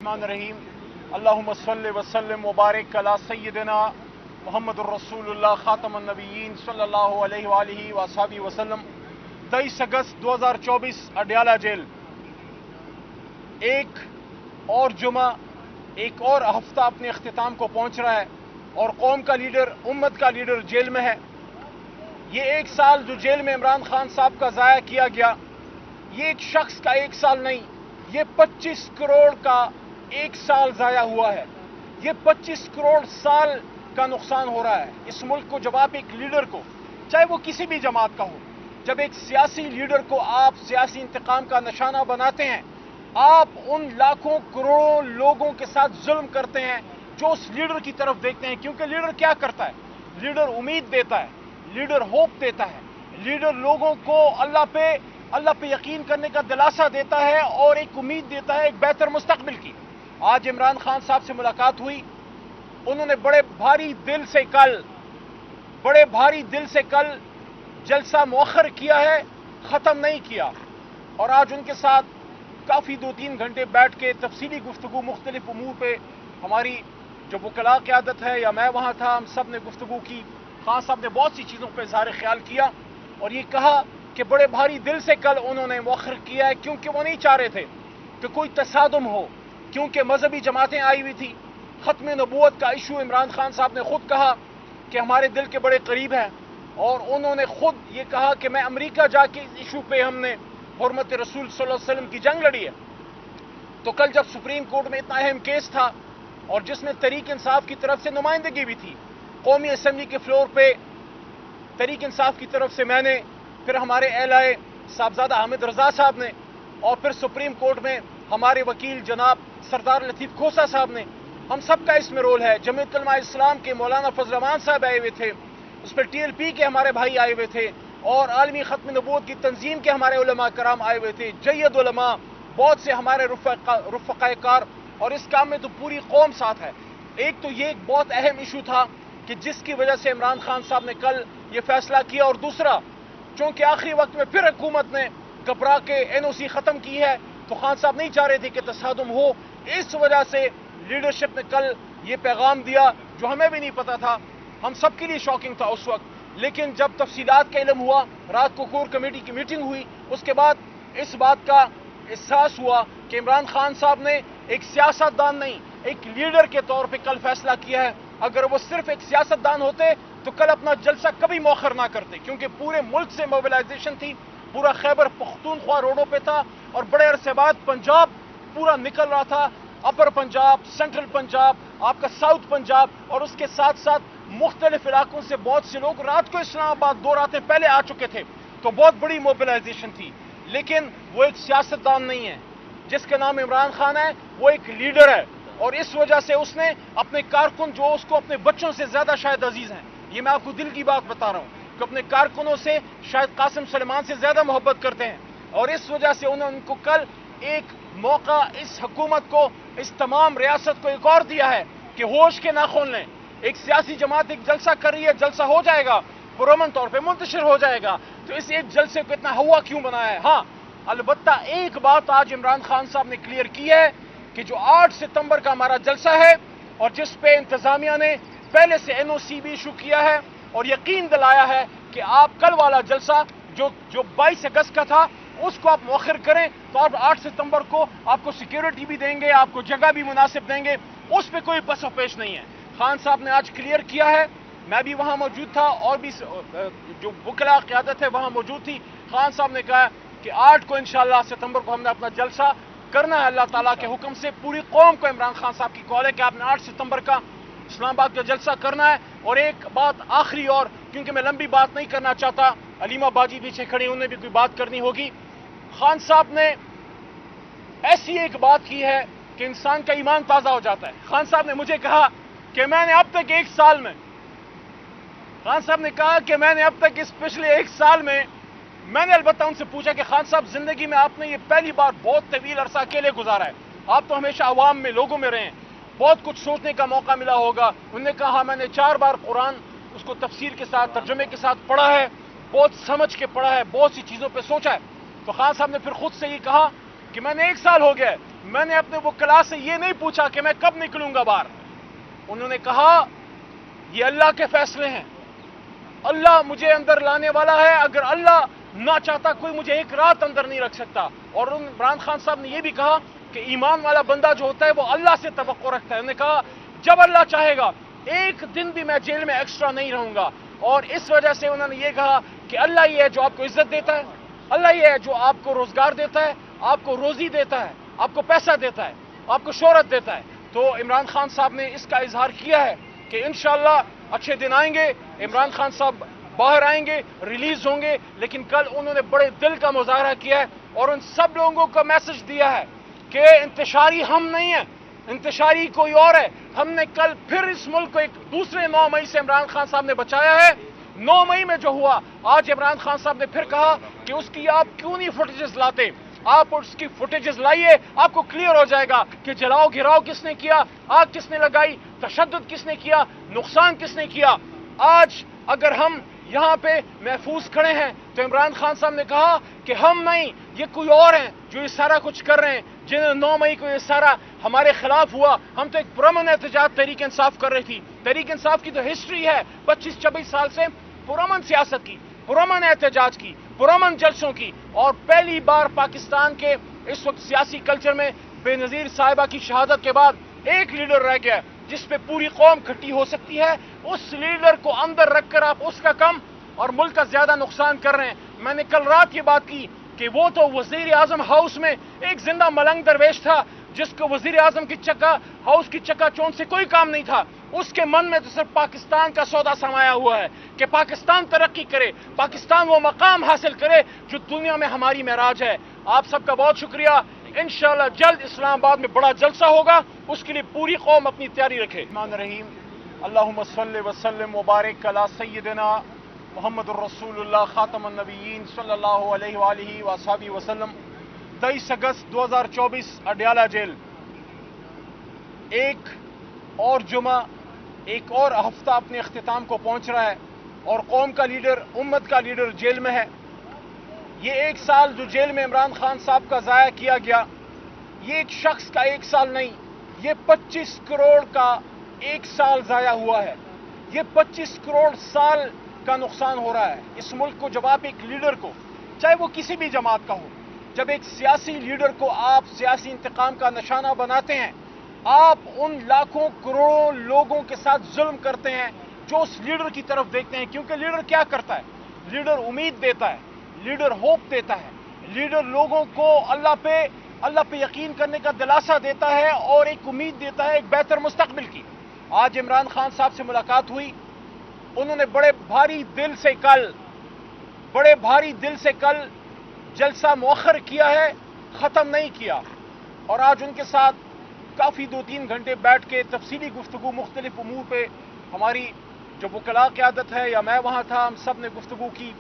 الرحمن الرحیم اللہم صلی وسلم وبارک علی سیدنا محمد الرسول اللہ خاتم النبیین صلی اللہ علیہ وآلہ وصحبہ وسلم۔ 23 اگست 2024 اڈیالہ جیل۔ ایک اور جمعہ، ایک اور ہفتہ اپنے اختتام کو پہنچ رہا ہے اور قوم کا لیڈر، امت کا لیڈر جیل میں ہے۔ یہ ایک سال جو جیل میں عمران خان صاحب کا ضائع کیا گیا، یہ ایک شخص کا ایک سال نہیں، یہ 25 کروڑ کا ایک سال ضائع ہوا ہے۔ یہ 25 کروڑ سال کا نقصان ہو رہا ہے اس ملک کو۔ جب آپ ایک لیڈر کو، چاہے وہ کسی بھی جماعت کا ہو، جب ایک سیاسی لیڈر کو آپ سیاسی انتقام کا نشانہ بناتے ہیں، آپ ان لاکھوں کروڑوں لوگوں کے ساتھ ظلم کرتے ہیں جو اس لیڈر کی طرف دیکھتے ہیں۔ کیونکہ لیڈر کیا کرتا ہے؟ لیڈر امید دیتا ہے، لیڈر ہوپ دیتا ہے، لیڈر لوگوں کو اللہ پہ یقین کرنے کا دلاسا دیتا ہے اور ایک امید دیتا ہے ایک بہتر مستقبل کی۔ آج عمران خان صاحب سے ملاقات ہوئی، انہوں نے بڑے بھاری دل سے کل جلسہ مؤخر کیا ہے، ختم نہیں کیا، اور آج ان کے ساتھ کافی 2-3 گھنٹے بیٹھ کے تفصیلی گفتگو مختلف امور پہ، ہماری جو وکلاء قیادت ہے یا میں وہاں تھا، ہم سب نے گفتگو کی۔ خان صاحب نے بہت سی چیزوں پہ اظہار خیال کیا اور یہ کہا کہ بڑے بھاری دل سے کل انہوں نے مؤخر کیا ہے، کیونکہ وہ نہیں چاہ رہے تھے کہ کوئی تصادم ہو، کیونکہ مذہبی جماعتیں آئی ہوئی تھی۔ ختم نبوت کا ایشو عمران خان صاحب نے خود کہا کہ ہمارے دل کے بڑے قریب ہیں، اور انہوں نے خود یہ کہا کہ میں امریکہ جا کے اس ایشو پہ ہم نے حرمت رسول صلی اللہ علیہ وسلم کی جنگ لڑی ہے۔ تو کل جب سپریم کورٹ میں اتنا اہم کیس تھا اور جس میں تحریک انصاف کی طرف سے نمائندگی بھی تھی، قومی اسمبلی کے فلور پہ تحریک انصاف کی طرف سے میں نے، پھر ہمارے اہلائے صاحبزادہ حامد رضا صاحب نے، اور پھر سپریم کورٹ میں ہمارے وکیل جناب سردار لطیف کھوسہ صاحب نے، ہم سب کا اس میں رول ہے۔ جمعیت علماء اسلام کے مولانا فضل الرحمان صاحب آئے ہوئے تھے، اس پر ٹی ایل پی کے ہمارے بھائی آئے ہوئے تھے، اور عالمی ختم نبوت کی تنظیم کے ہمارے علماء کرام آئے ہوئے تھے، جید علماء، بہت سے ہمارے رفقائے کار، اور اس کام میں تو پوری قوم ساتھ ہے۔ ایک تو یہ ایک بہت اہم ایشو تھا کہ جس کی وجہ سے عمران خان صاحب نے کل یہ فیصلہ کیا، اور دوسرا چونکہ آخری وقت میں پھر حکومت نے گھبرا کے این او سی ختم کی ہے، تو خان صاحب نہیں چاہ رہے تھے کہ تصادم ہو، اس وجہ سے لیڈرشپ نے کل یہ پیغام دیا جو ہمیں بھی نہیں پتا تھا، ہم سب کے لیے شاکنگ تھا اس وقت۔ لیکن جب تفصیلات کا علم ہوا، رات کو کور کمیٹی کی میٹنگ ہوئی، اس کے بعد اس بات کا احساس ہوا کہ عمران خان صاحب نے ایک سیاستدان نہیں، ایک لیڈر کے طور پہ کل فیصلہ کیا ہے۔ اگر وہ صرف ایک سیاستدان ہوتے تو کل اپنا جلسہ کبھی مؤخر نہ کرتے، کیونکہ پورے ملک سے موبلائزیشن تھی، پورا خیبر پختونخوا روڈوں پہ تھا، اور بڑے عرصے بعد پنجاب پورا نکل رہا تھا، اپر پنجاب، سینٹرل پنجاب، آپ کا ساؤتھ پنجاب، اور اس کے ساتھ ساتھ مختلف علاقوں سے بہت سے لوگ رات کو اسلام آباد 2 راتیں پہلے آ چکے تھے، تو بہت بڑی موبلائزیشن تھی۔ لیکن وہ ایک سیاستدان نہیں ہے، جس کا نام عمران خان ہے، وہ ایک لیڈر ہے، اور اس وجہ سے اس نے اپنے کارکن جو اس کو اپنے بچوں سے زیادہ شاید عزیز ہیں، یہ میں آپ کو دل کی بات بتا رہا ہوں کہ اپنے کارکنوں سے شاید قاسم سلیمان سے زیادہ محبت کرتے ہیں، اور اس وجہ سے انہوں نے ان کو کل ایک موقع اس حکومت کو، اس تمام ریاست کو ایک اور دیا ہے کہ ہوش کے ناخن لیں۔ ایک سیاسی جماعت ایک جلسہ کر رہی ہے، جلسہ ہو جائے گا، پرامن طور پہ منتشر ہو جائے گا، تو اس ایک جلسے کو اتنا ہوا کیوں بنایا ہے؟ ہاں، البتہ ایک بات آج عمران خان صاحب نے کلیئر کی ہے کہ جو 8 ستمبر کا ہمارا جلسہ ہے، اور جس پہ انتظامیہ نے پہلے سے این او سی بھی ایشو کیا ہے اور یقین دلایا ہے کہ آپ کل والا جلسہ جو 22 اگست کا تھا اس کو آپ مؤخر کریں، تو آپ 8 ستمبر کو آپ کو سیکیورٹی بھی دیں گے، آپ کو جگہ بھی مناسب دیں گے، اس پہ کوئی پس و پیش نہیں ہے۔ خان صاحب نے آج کلیئر کیا ہے، میں بھی وہاں موجود تھا، اور بھی جو وکلاء قیادت ہے وہاں موجود تھی۔ خان صاحب نے کہا کہ 8 کو انشاءاللہ ستمبر کو ہم نے اپنا جلسہ کرنا ہے اللہ تعالیٰ کے حکم سے۔ پوری قوم کو عمران خان صاحب کی کال ہے کہ آپ نے 8 ستمبر کا اسلام آباد کا جلسہ کرنا ہے۔ اور ایک بات آخری، اور کیونکہ میں لمبی بات نہیں کرنا چاہتا، علیمہ باجی پیچھے کھڑی، انہیں بھی کوئی بات کرنی ہوگی۔ خان صاحب نے ایسی ایک بات کی ہے کہ انسان کا ایمان تازہ ہو جاتا ہے۔ خان صاحب نے مجھے کہا کہ میں نے اب تک ایک سال میں، خان صاحب نے کہا کہ میں نے اب تک اس پچھلے 1 سال میں نے البتہ ان سے پوچھا کہ خان صاحب زندگی میں آپ نے یہ پہلی بار بہت طویل عرصہ اکیلے گزارا ہے، آپ تو ہمیشہ عوام میں، لوگوں میں رہے ہیں، بہت کچھ سوچنے کا موقع ملا ہوگا۔ انہوں نے کہا میں نے 4 بار قرآن اس کو تفسیر کے ساتھ، ترجمے کے ساتھ پڑھا ہے، بہت سمجھ کے پڑھا ہے، بہت سی چیزوں پہ سوچا ہے۔ تو خان صاحب نے پھر خود سے یہ کہا کہ میں نے 1 سال ہو گیا ہے میں نے اپنے وکلا سے یہ نہیں پوچھا کہ میں کب نکلوں گا باہر. انہوں نے کہا یہ اللہ کے فیصلے ہیں, اللہ مجھے اندر لانے والا ہے, اگر اللہ نہ چاہتا کوئی مجھے ایک رات اندر نہیں رکھ سکتا. اور عمران خان صاحب نے یہ بھی کہا کہ ایمان والا بندہ جو ہوتا ہے وہ اللہ سے توقع رکھتا ہے. انہوں نے کہا جب اللہ چاہے گا ایک دن بھی میں جیل میں ایکسٹرا نہیں رہوں گا. اور اس وجہ سے انہوں نے یہ کہا کہ اللہ یہ ہے جو آپ کو عزت دیتا ہے, اللہ یہ ہے جو آپ کو روزگار دیتا ہے, آپ کو روزی دیتا ہے, آپ کو پیسہ دیتا ہے, آپ کو شہرت دیتا ہے. تو عمران خان صاحب نے اس کا اظہار کیا ہے کہ انشاءاللہ اچھے دن آئیں گے, عمران خان صاحب باہر آئیں گے, ریلیز ہوں گے. لیکن کل انہوں نے بڑے دل کا مظاہرہ کیا ہے اور ان سب لوگوں کو میسج دیا ہے کہ انتشاری ہم نہیں ہیں, انتشاری کوئی اور ہے. ہم نے کل پھر اس ملک کو ایک دوسرے 9 مئی سے عمران خان صاحب نے بچایا ہے. 9 مئی میں جو ہوا, آج عمران خان صاحب نے پھر کہا کہ اس کی آپ کیوں نہیں فوٹیجز لاتے, آپ اس کی فوٹیجز لائیے, آپ کو کلیئر ہو جائے گا کہ جلاؤ گھراؤ کس نے کیا, آگ کس نے لگائی, تشدد کس نے کیا, نقصان کس نے کیا. آج اگر ہم یہاں پہ محفوظ کھڑے ہیں تو عمران خان صاحب نے کہا کہ ہم نہیں, یہ کوئی اور ہیں جو یہ سارا کچھ کر رہے ہیں, جنہیں 9 مئی کو یہ سارا ہمارے خلاف ہوا. ہم تو ایک پرامن احتجاج تحریک انصاف کر رہی تھی. تحریک انصاف کی تو ہسٹری ہے 25-26 سال سے پرامن سیاست کی, پرامن احتجاج کی, پرامن جلسوں کی. اور پہلی بار پاکستان کے اس وقت سیاسی کلچر میں بے نظیر صاحبہ کی شہادت کے بعد ایک لیڈر رہ گیا جس پہ پوری قوم کھٹی ہو سکتی ہے. اس لیڈر کو اندر رکھ کر آپ اس کا کم اور ملک کا زیادہ نقصان کر رہے ہیں. میں نے کل رات یہ بات کی کہ وہ تو وزیر اعظم ہاؤس میں ایک زندہ ملنگ درویش تھا جس کو وزیر اعظم کی ہاؤس کی چکا چوند سے کوئی کام نہیں تھا. اس کے من میں تو صرف پاکستان کا سودا سمایا ہوا ہے کہ پاکستان ترقی کرے, پاکستان وہ مقام حاصل کرے جو دنیا میں ہماری معراج ہے. آپ سب کا بہت شکریہ. انشاءاللہ جلد اسلام آباد میں بڑا جلسہ ہوگا, اس کے لیے پوری قوم اپنی تیاری رکھے. الرحمن الرحیم. اللہم صلی وسلم وبارک علی سیدنا محمد الرسول اللہ خاتم النبیین صلی اللہ علیہ وآلہ وصحبہ وسلم. 23 اگست 2024 اڈیالہ جیل. ایک اور جمعہ, ایک اور ہفتہ اپنے اختتام کو پہنچ رہا ہے اور قوم کا لیڈر, امت کا لیڈر جیل میں ہے. یہ 1 سال جو جیل میں عمران خان صاحب کا ضائع کیا گیا, یہ ایک شخص کا 1 سال نہیں, یہ 25 کروڑ کا 1 سال ضائع ہوا ہے. یہ 25 کروڑ سال کا نقصان ہو رہا ہے اس ملک کو. جب آپ ایک لیڈر کو, چاہے وہ کسی بھی جماعت کا ہو, جب ایک سیاسی لیڈر کو آپ سیاسی انتقام کا نشانہ بناتے ہیں, آپ ان لاکھوں کروڑوں لوگوں کے ساتھ ظلم کرتے ہیں جو اس لیڈر کی طرف دیکھتے ہیں. کیونکہ لیڈر کیا کرتا ہے؟ لیڈر امید دیتا ہے, لیڈر ہوپ دیتا ہے, لیڈر لوگوں کو اللہ پہ یقین کرنے کا دلاسا دیتا ہے اور ایک امید دیتا ہے ایک بہتر مستقبل کی. آج عمران خان صاحب سے ملاقات ہوئی, انہوں نے بڑے بھاری دل سے کل جلسہ مؤخر کیا ہے, ختم نہیں کیا. اور آج ان کے ساتھ کافی 2-3 گھنٹے بیٹھ کے تفصیلی گفتگو مختلف امور پہ, ہماری جو وکلاء قیادت ہے یا میں وہاں تھا, ہم سب نے گفتگو کی.